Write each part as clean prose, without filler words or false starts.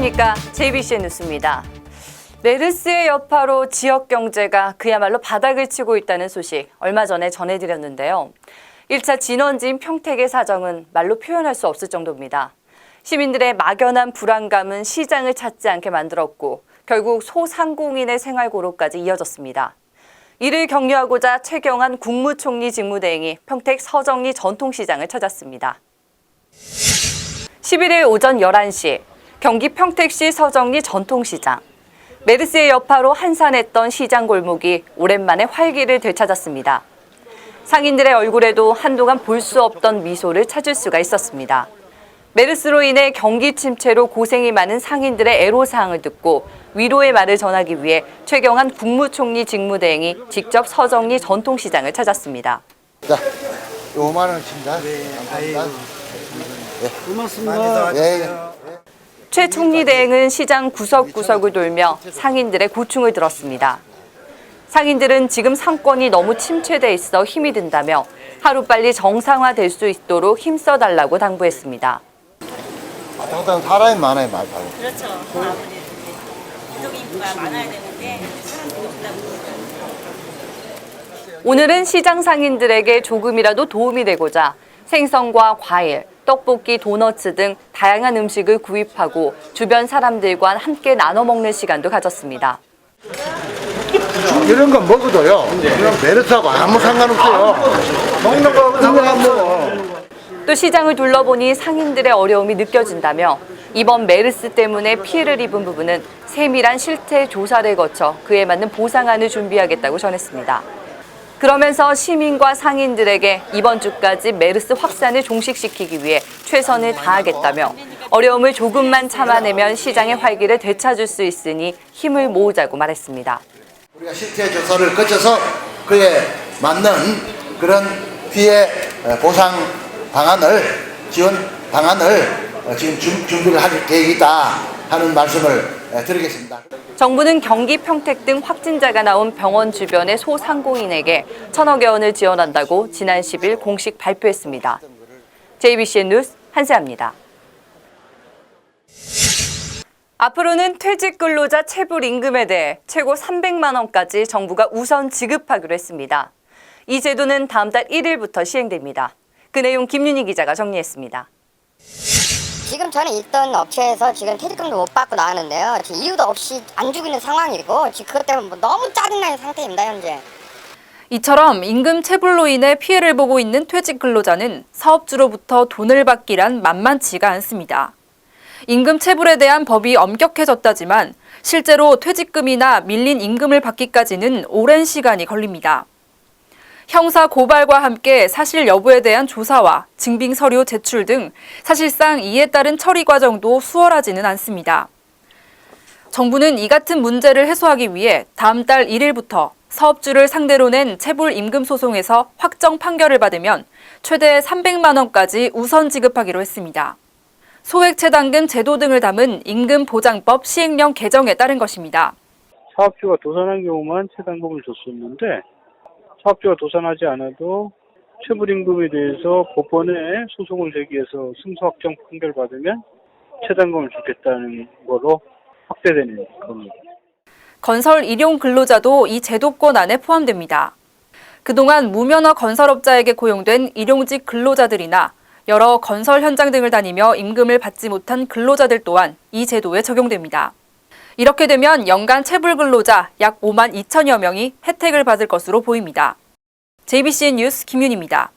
안녕하십니까. JBCN 뉴스입니다. 메르스의 여파로 지역 경제가 그야말로 바닥을 치고 있다는 소식 얼마 전에 전해드렸는데요. 1차 진원지인 평택의 사정은 말로 표현할 수 없을 정도입니다. 시민들의 막연한 불안감은 시장을 찾지 않게 만들었고 결국 소상공인의 생활고로까지 이어졌습니다. 이를 격려하고자 최경환 국무총리 직무대행이 평택 서정리 전통시장을 찾았습니다. 11일 오전 11시 경기 평택시 서정리 전통시장. 메르스의 여파로 한산했던 시장 골목이 오랜만에 활기를 되찾았습니다. 상인들의 얼굴에도 한동안 볼 수 없던 미소를 찾을 수가 있었습니다. 메르스로 인해 경기 침체로 고생이 많은 상인들의 애로사항을 듣고 위로의 말을 전하기 위해 최경환 국무총리 직무대행이 직접 서정리 전통시장을 찾았습니다. 자, 5만 원입니다. 네, 감사합니다. 고맙습니다. 네. 최 총리 대행은 시장 구석구석을 돌며 상인들의 고충을 들었습니다. 상인들은 지금 상권이 너무 침체돼 있어 힘이 든다며 하루빨리 정상화될 수 있도록 힘써달라고 당부했습니다. 당장 사람이 많아요, 많이. 그렇죠. 아무래도 이동 인구가 많아야 되는데 사람 보여준다 보니까. 오늘은 시장 상인들에게 조금이라도 도움이 되고자 생선과 과일, 떡볶이, 도너츠 등 다양한 음식을 구입하고 주변 사람들과 함께 나눠 먹는 시간도 가졌습니다. 이런 거 먹어도요. 그냥 메르스하고 아무 상관없어요. 먹는 거하고 상관없어. 또 시장을 둘러보니 상인들의 어려움이 느껴진다며 이번 메르스 때문에 피해를 입은 부분은 세밀한 실태 조사를 거쳐 그에 맞는 보상안을 준비하겠다고 전했습니다. 그러면서 시민과 상인들에게 이번 주까지 메르스 확산을 종식시키기 위해 최선을 다하겠다며 어려움을 조금만 참아내면 시장의 활기를 되찾을 수 있으니 힘을 모으자고 말했습니다. 우리가 실태 조사를 거쳐서 그에 맞는 그런 피해 보상 방안을, 지원 방안을 지금 준비를 할 계획이다 하는 말씀을 드리겠습니다. 정부는 경기 평택 등 확진자가 나온 병원 주변의 소상공인에게 1,000억여 원을 지원한다고 지난 10일 공식 발표했습니다. JBCN 뉴스 한세아입니다. 앞으로는 퇴직 근로자 체불 임금에 대해 최고 300만 원까지 정부가 우선 지급하기로 했습니다. 이 제도는 다음 달 1일부터 시행됩니다. 그 내용 김윤희 기자가 정리했습니다. 지금 전에 있던 업체에서 지금 퇴직금도 못 받고 나왔는데요. 지금 이유도 없이 안 주고 있는 상황이고 지금 그것 때문에 너무 짜증나는 상태입니다, 현재. 이처럼 임금 체불로 인해 피해를 보고 있는 퇴직 근로자는 사업주로부터 돈을 받기란 만만치가 않습니다. 임금 체불에 대한 법이 엄격해졌다지만 실제로 퇴직금이나 밀린 임금을 받기까지는 오랜 시간이 걸립니다. 형사 고발과 함께 사실 여부에 대한 조사와 증빙 서류 제출 등 사실상 이에 따른 처리 과정도 수월하지는 않습니다. 정부는 이 같은 문제를 해소하기 위해 다음 달 1일부터 사업주를 상대로 낸 체불 임금 소송에서 확정 판결을 받으면 최대 300만 원까지 우선 지급하기로 했습니다. 소액체당금 제도 등을 담은 임금보장법 시행령 개정에 따른 것입니다. 사업주가 도산한 경우만 체당금을 줬었는데 사업주가 도산하지 않아도 체불임금에 대해서 법원에 소송을 제기해서 승소 확정 판결 받으면 체당금을 주겠다는 거로 확대되는 겁니다. 건설 일용 근로자도 이 제도권 안에 포함됩니다. 그동안 무면허 건설업자에게 고용된 일용직 근로자들이나 여러 건설 현장 등을 다니며 임금을 받지 못한 근로자들 또한 이 제도에 적용됩니다. 이렇게 되면 연간 체불 근로자 약 5만 2천여 명이 혜택을 받을 것으로 보입니다. JBCN 뉴스 김윤희입니다.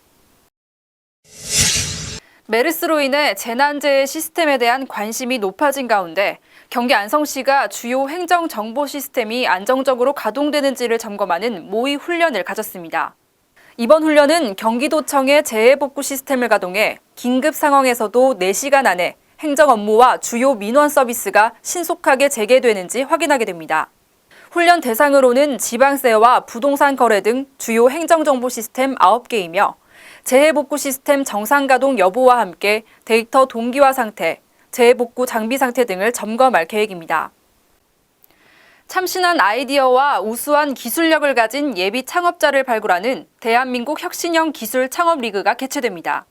메르스로 인해 재난재해 시스템에 대한 관심이 높아진 가운데 경기 안성시가 주요 행정 정보 시스템이 안정적으로 가동되는지를 점검하는 모의 훈련을 가졌습니다. 이번 훈련은 경기도청의 재해복구 시스템을 가동해 긴급 상황에서도 4시간 안에 행정 업무와 주요 민원 서비스가 신속하게 재개되는지 확인하게 됩니다. 훈련 대상으로는 지방세와 부동산 거래 등 주요 행정정보 시스템 9개이며 재해복구 시스템 정상 가동 여부와 함께 데이터 동기화 상태, 재해복구 장비 상태 등을 점검할 계획입니다. 참신한 아이디어와 우수한 기술력을 가진 예비 창업자를 발굴하는 대한민국 혁신형 기술 창업 리그가 개최됩니다.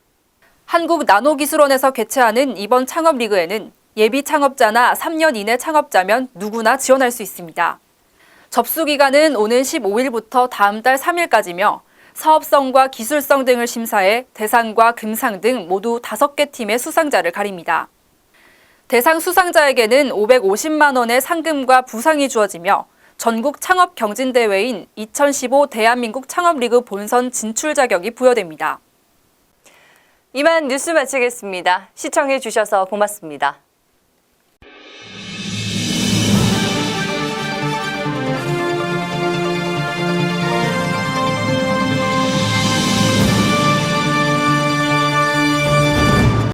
한국나노기술원에서 개최하는 이번 창업 리그에는 예비 창업자나 3년 이내 창업자면 누구나 지원할 수 있습니다. 접수 기간은 오는 15일부터 다음 달 3일까지며 사업성과 기술성 등을 심사해 대상과 금상 등 모두 5개 팀의 수상자를 가립니다. 대상 수상자에게는 550만 원의 상금과 부상이 주어지며 전국 창업 경진대회인 2015 대한민국 창업리그 본선 진출 자격이 부여됩니다. 이만 뉴스 마치겠습니다. 시청해 주셔서 고맙습니다.